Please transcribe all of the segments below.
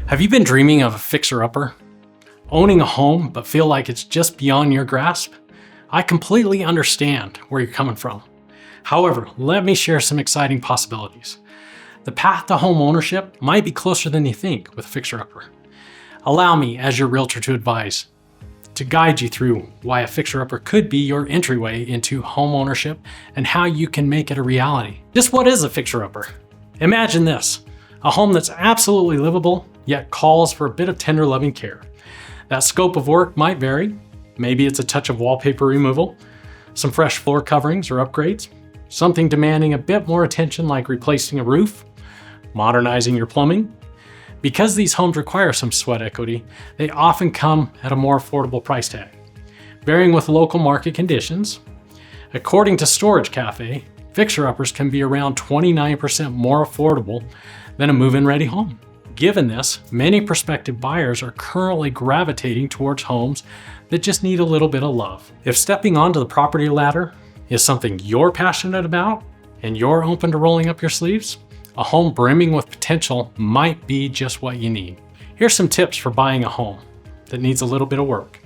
Have you been dreaming of a fixer-upper? Owning a home but feel like it's just beyond your grasp? I completely understand where you're coming from. However, let me share some exciting possibilities. The path to home ownership might be closer than you think with a fixer-upper. Allow me, as your realtor, to advise, to guide you through why a fixer-upper could be your entryway into home ownership and how you can make it a reality. Just what is a fixer-upper? Imagine this, a home that's absolutely livable, yet calls for a bit of tender loving care. That scope of work might vary. Maybe it's a touch of wallpaper removal, some fresh floor coverings or upgrades, something demanding a bit more attention like replacing a roof, modernizing your plumbing. Because these homes require some sweat equity, they often come at a more affordable price tag, varying with local market conditions. According to Storage Cafe, fixer-uppers can be around 29% more affordable than a move-in ready home. Given this, many prospective buyers are currently gravitating towards homes that just need a little bit of love. If stepping onto the property ladder is something you're passionate about and you're open to rolling up your sleeves, a home brimming with potential might be just what you need. Here's some tips for buying a home that needs a little bit of work.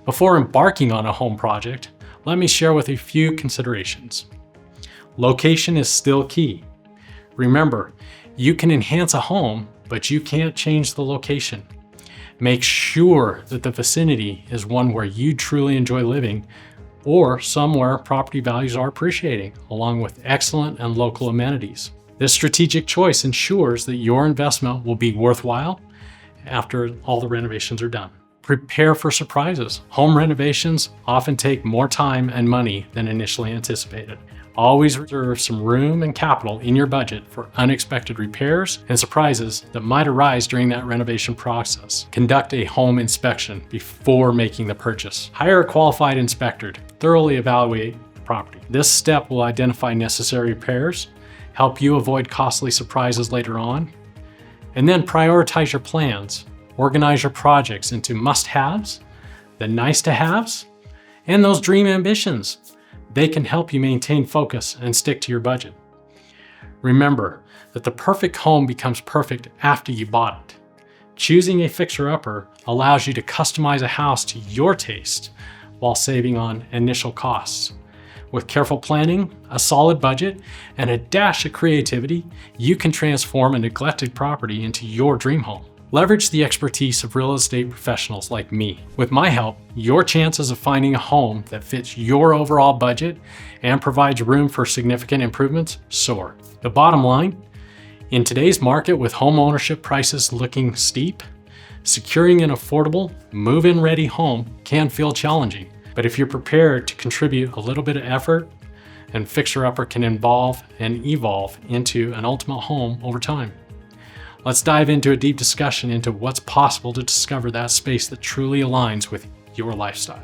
Before embarking on a home project, let me share with you a few considerations. Location is still key. Remember, you can enhance a home, but you can't change the location. Make sure that the vicinity is one where you truly enjoy living or somewhere property values are appreciating, along with excellent and local amenities. This strategic choice ensures that your investment will be worthwhile after all the renovations are done. Prepare for surprises. Home renovations often take more time and money than initially anticipated. Always reserve some room and capital in your budget for unexpected repairs and surprises that might arise during that renovation process. Conduct a home inspection before making the purchase. Hire a qualified inspector to thoroughly evaluate the property. This step will identify necessary repairs, help you avoid costly surprises later on, and then prioritize your plans. Organize your projects into must-haves, the nice-to-haves, and those dream ambitions. They can help you maintain focus and stick to your budget. Remember that the perfect home becomes perfect after you bought it. Choosing a fixer-upper allows you to customize a house to your taste while saving on initial costs. With careful planning, a solid budget, and a dash of creativity, you can transform a neglected property into your dream home. Leverage the expertise of real estate professionals like me. With my help, your chances of finding a home that fits your overall budget and provides room for significant improvements soar. The bottom line, in today's market with home ownership prices looking steep, securing an affordable, move-in ready home can feel challenging. But if you're prepared to contribute a little bit of effort, and fixer-upper can evolve into an ultimate home over time. Let's dive into a deep discussion into what's possible to discover that space that truly aligns with your lifestyle.